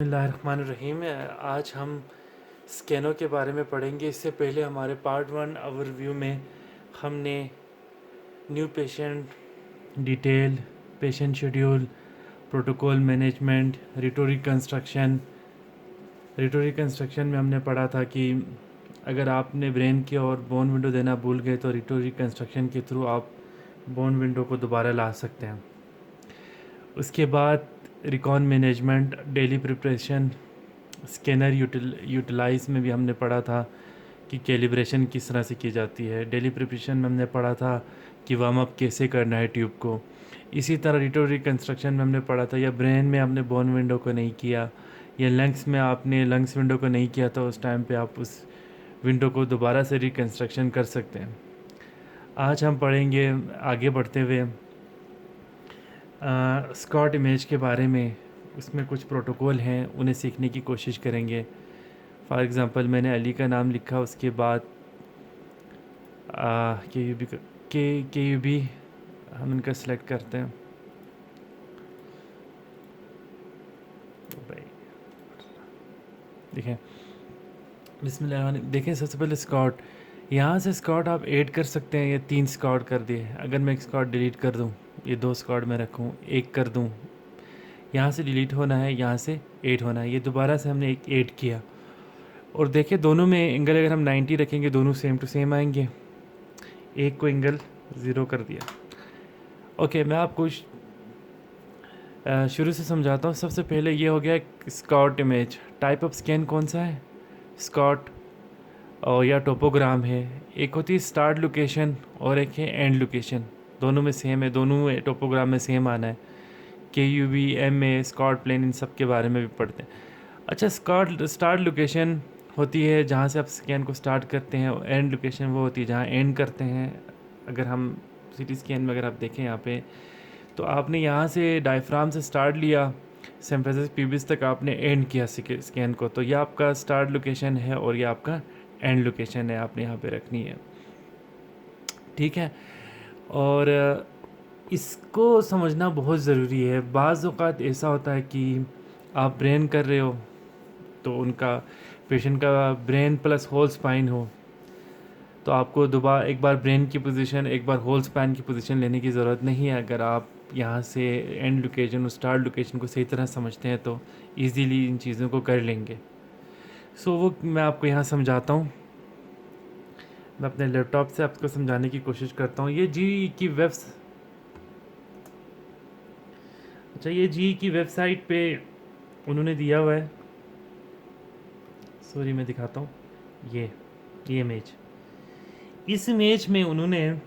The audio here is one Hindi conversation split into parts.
बिस्मिल्लाहिर्रहमानिर्रहीम। आज हम स्कैनों के बारे में पढ़ेंगे। इससे पहले हमारे पार्ट 1 ओवरव्यू में हमने new patient detail, patient schedule, protocol management, रिटोरी कंस्ट्रक्शन में हमने पढ़ा था कि अगर आपने ब्रेन की और बोन विंडो देना भूल गए तो रिटोरी कंस्ट्रक्शन के थ्रू आप बोन विंडो को दोबारा ला सकते हैं। उसके बाद recon management, daily preparation, scanner utilize में भी हमने पढ़ा था कि कैलिब्रेशन किस तरह से की जाती है। डेली प्रिपरेशन में हमने पढ़ा था कि वार्म अप कैसे करना है ट्यूब को। इसी तरह रिटोरी कंस्ट्रक्शन में हमने पढ़ा था या ब्रेन में आपने बोन विंडो को नहीं किया या लंग्स में आपने लंग्स विंडो को नहीं किया तो उस टाइम पे आप उस विंडो को दोबारा से रिकंस्ट्रक्शन कर सकते हैं। आज हम पढ़ेंगे आगे बढ़ते हुए स्कॉट इमेज के बारे में। उसमें कुछ प्रोटोकॉल हैं, उन्हें सीखने की कोशिश करेंगे। फॉर एग्ज़ाम्पल मैंने अली का नाम लिखा, उसके बाद के यू बी हम इनका सेलेक्ट करते हैं। तो भाई देखें, बिस्मिल्लाह। देखें, सबसे पहले स्कॉट, यहाँ से स्कॉट आप ऐड कर सकते हैं। ये 3 स्कॉट कर दिए। अगर मैं एक स्कॉट डिलीट कर दूँ, ये 2 स्कॉट में रखूँ, एक कर दूँ, यहाँ से डिलीट होना है, यहाँ से ऐड होना है। ये दोबारा से हमने एक ऐड किया और देखिए दोनों में एंगल अगर हम 90 रखेंगे दोनों सेम टू सेम आएंगे। एक को एंगल 0 कर दिया। ओके, मैं आपको शुरू से समझाता हूँ। सबसे पहले ये हो गया scout image. Type of scan कौन सा है? स्कॉट और या टोपोग्राम है। एक होती है स्टार्ट लोकेशन और एक है एंड लोकेशन। दोनों में सेम है, दोनों टोपोग्राम में सेम आना है। KUV, MA, स्कॉट प्लेन, इन सब के बारे में भी पढ़ते हैं। अच्छा, स्टार्ट लोकेशन होती है जहाँ से आप स्कैन को स्टार्ट करते हैं और एंड लोकेशन वो होती है जहाँ एंड करते हैं। अगर हम CT स्कैन में अगर आप देखें यहाँ पे, तो आपने यहाँ से डायफ्राम से स्टार्ट लिया, सिम्फेसिस प्यूबिस तक आपने एंड किया स्कैन को, तो ये आपका स्टार्ट लोकेशन है और ये आपका एंड लोकेशन है, आपने यहाँ पे रखनी है। ठीक है, और इसको समझना बहुत ज़रूरी है। बाज़ औक़ात ऐसा होता है कि आप ब्रेन कर रहे हो तो उनका पेशेंट का ब्रेन प्लस होल स्पाइन हो, तो आपको दोबारा एक बार ब्रेन की पोजीशन, एक बार होल स्पाइन की पोजीशन लेने की ज़रूरत नहीं है। अगर आप यहाँ से एंड लोकेशन और स्टार्ट लोकेशन को सही तरह समझते हैं तो इजीली इन चीज़ों को कर लेंगे। सो वो मैं आपको यहाँ समझाता हूँ। मैं अपने लैपटॉप से आपको समझाने की कोशिश करता हूँ। ये GE की वेबसाइट पे उन्होंने दिया हुआ है। सॉरी, मैं दिखाता हूँ। ये इमेज, इस इमेज में उन्होंने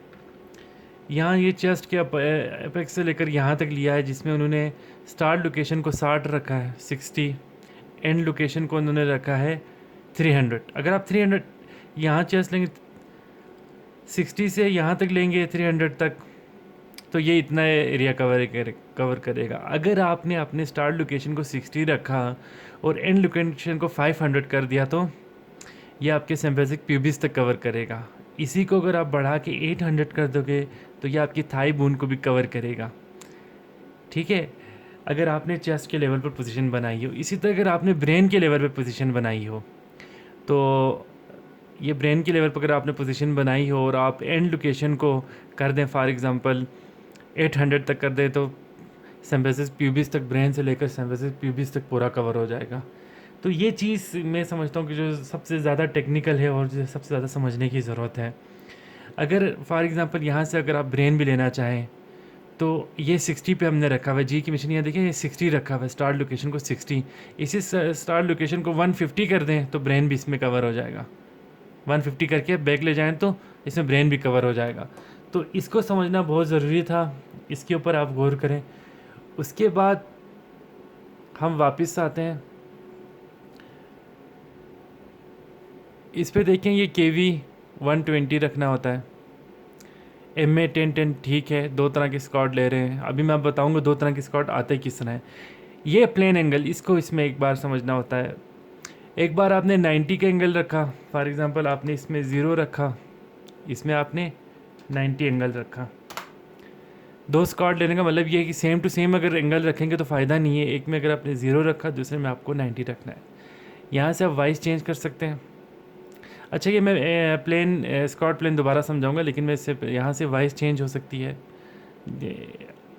यहाँ ये चेस्ट के अपेक्स से लेकर यहाँ तक लिया है, जिसमें उन्होंने स्टार्ट लोकेशन को 60 रखा है, 60, एंड लोकेशन को उन्होंने रखा है 300। अगर आप 300 यहाँ चेस्ट लेंगे, 60 से यहाँ तक लेंगे 300 तक, तो ये इतना एरिया कवर करेगा। अगर आपने अपने स्टार्ट लोकेशन को 60 रखा और एंड लोकेशन को 500 कर दिया तो ये आपके सिम्फेसिक प्यूबिस तक कवर करेगा। इसी को अगर आप बढ़ा के 800 कर दोगे तो ये आपकी थाई बोन को भी कवर करेगा। ठीक है, अगर आपने चेस्ट के लेवल पर पोजीशन बनाई हो। इसी तरह अगर आपने ब्रेन के लेवल पर पोजीशन बनाई हो, तो ये ब्रेन के लेवल पर अगर आपने पोजीशन बनाई हो और आप एंड लोकेशन को कर दें फॉर एग्ज़ाम्पल 800 तक कर दें, तो सिम्फेसिस प्यूबिस तक, ब्रेन से लेकर सिम्फेसिस प्यूबिस तक पूरा कवर हो जाएगा। तो ये चीज़ मैं समझता हूँ कि जो सबसे ज़्यादा टेक्निकल है और जो सबसे ज़्यादा समझने की ज़रूरत है। अगर फॉर एग्ज़ाम्पल यहाँ से अगर आप ब्रेन भी लेना चाहें तो ये 60 पे हमने रखा हुआ है। जी की मशीन यहाँ देखिए, ये 60 रखा हुआ है, स्टार्ट लोकेशन को 60। इसी स्टार्ट लोकेशन को 150 कर दें तो ब्रेन भी इसमें कवर हो जाएगा। 150 करके बैक ले जाएं तो इसमें ब्रेन भी कवर हो जाएगा। तो इसको समझना बहुत ज़रूरी था, इसके ऊपर आप गौर करें। उसके बाद हम वापस आते हैं इस पे। देखें, ये KV 120 रखना होता है, MA 1010 ठीक है। 2 तरह के स्कॉट ले रहे हैं। अभी मैं बताऊंगा 2 तरह के स्कॉट आते किस तरह है। ये प्लेन एंगल, इसको इसमें एक बार समझना होता है। एक बार आपने 90 का एंगल रखा, फॉर एग्ज़ाम्पल आपने इसमें 0 रखा, इसमें आपने 90 एंगल रखा। दो स्क्वाड लेने का मतलब ये है कि सेम टू सेम अगर एंगल रखेंगे तो फ़ायदा नहीं है। एक में अगर आपने 0 रखा, दूसरे में आपको 90 रखना है। यहाँ से आप वाइस चेंज कर सकते हैं। अच्छा, ये मैं प्लेन स्क्वाड प्लेन दोबारा समझाऊंगा, लेकिन मैं इससे यहाँ से वाइस चेंज हो सकती है।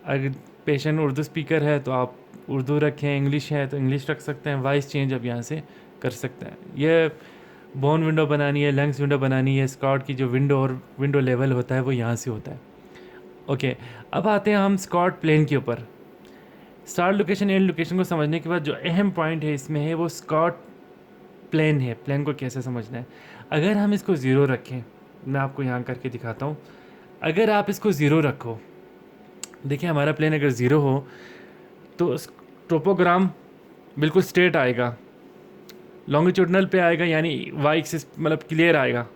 अगर पेशेंट उर्दू स्पीकर है तो आप उर्दू रखें, इंग्लिश है तो इंग्लिश रख सकते हैं। वॉइस चेंज अब यहाँ से कर सकते हैं। ये बोन विंडो बनानी है, लंग्स विंडो बनानी है, स्कॉट की जो विंडो और विंडो लेवल होता है वो यहाँ से होता है। ओके, अब आते हैं हम स्कॉट प्लेन के ऊपर। स्टार्ट लोकेशन एंड लोकेशन को समझने के बाद जो अहम पॉइंट है इसमें है वो स्कॉट प्लेन है। प्लेन को कैसे समझना है? अगर हम इसको ज़ीरो रखें, मैं आपको यहाँ करके दिखाता हूँ। अगर आप इसको ज़ीरो रखो, देखिए हमारा प्लेन अगर ज़ीरो हो तो टोपोग्राम बिल्कुल स्ट्रेट आएगा, लॉन्गिट्यूडनल पे आएगा, यानी वाई एक्सिस मतलब क्लियर आएगा।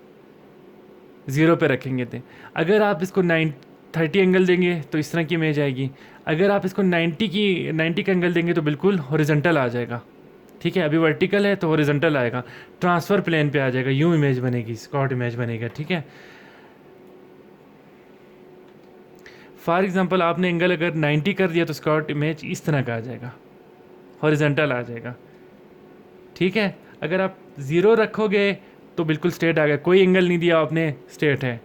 ज़ीरो पे रखेंगे थे। अगर आप इसको 30 एंगल देंगे तो इस तरह की इमेज आएगी। अगर आप इसको 90 का एंगल देंगे तो बिल्कुल हॉरिजॉन्टल आ जाएगा। ठीक है, अभी वर्टिकल है तो हॉरिजॉन्टल आएगा, ट्रांसफ़र प्लेन पे आ जाएगा, यूँ इमेज बनेगी, स्कॉट इमेज बनेगा। ठीक है, फॉर एग्जांपल आपने एंगल अगर 90 कर दिया तो स्कॉट इमेज इस तरह का आ जाएगा, हॉरिजॉन्टल आ जाएगा। ठीक है, अगर आप 0 रखोगे तो बिल्कुल स्ट्रेट आ गया, कोई एंगल नहीं दिया आपने, स्ट्रेट है,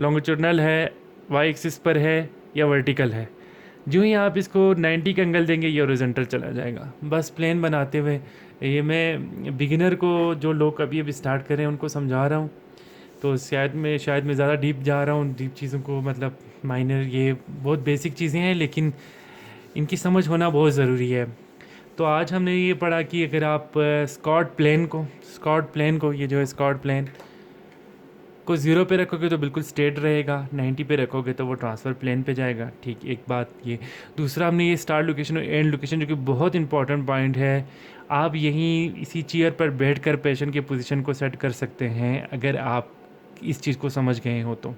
लॉन्गिट्यूडनल है, वाई एक्सिस पर है या वर्टिकल है। जो ही आप इसको 90 का एंगल देंगे ये हॉरिजॉन्टल चला जाएगा। बस प्लेन बनाते हुए ये मैं बिगिनर को, जो लोग अभी अभी स्टार्ट कर रहे हैं उनको समझा रहा हूँ। तो शायद मैं ज़्यादा डीप जा रहा हूँ, डीप चीज़ों को मतलब माइनर, ये बहुत बेसिक चीज़ें हैं लेकिन इनकी समझ होना बहुत ज़रूरी है। तो आज हमने ये पढ़ा कि अगर आप स्कॉट प्लेन को ये जो है स्कॉट प्लेन को 0 पे रखोगे तो बिल्कुल स्ट्रेट रहेगा, 90 पे रखोगे तो वो ट्रांसफ़र प्लेन पे जाएगा। ठीक, एक बात ये। दूसरा हमने ये स्टार्ट लोकेशन और एंड लोकेशन, जो कि बहुत इंपॉर्टेंट पॉइंट है, आप यहीं इसी चेयर पर बैठकर पेशेंट की पोजीशन को सेट कर सकते हैं अगर आप इस चीज़ को समझ गए हो तो।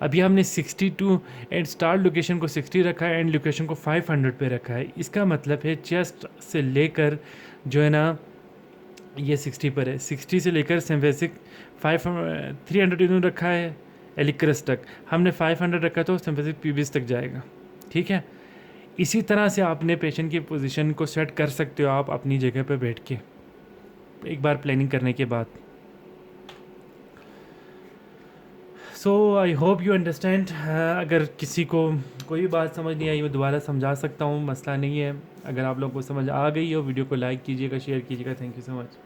अभी हमने 62 एंड स्टार्ट लोकेशन को 60 रखा है, एंड लोकेशन को 500 पे रखा है। इसका मतलब है चेस्ट से लेकर जो है ना ये 60 पर है, 60 से लेकर सिम्फेसिक 300 इन्होंने रखा है एलिक्रस तक, हमने 500 रखा तो सिम्फेसिक पीबिस तक जाएगा। ठीक है, इसी तरह से आपने पेशेंट की पोजीशन को सेट कर सकते हो आप अपनी जगह पे बैठ के, एक बार प्लानिंग करने के बाद। सो आई होप यू अंडरस्टैंड। अगर किसी को कोई भी बात समझ नहीं आई मैं दोबारा समझा सकता हूँ, मसला नहीं है। अगर आप लोगों को समझ आ गई हो, वीडियो को लाइक कीजिएगा, शेयर कीजिएगा। Thank you so much.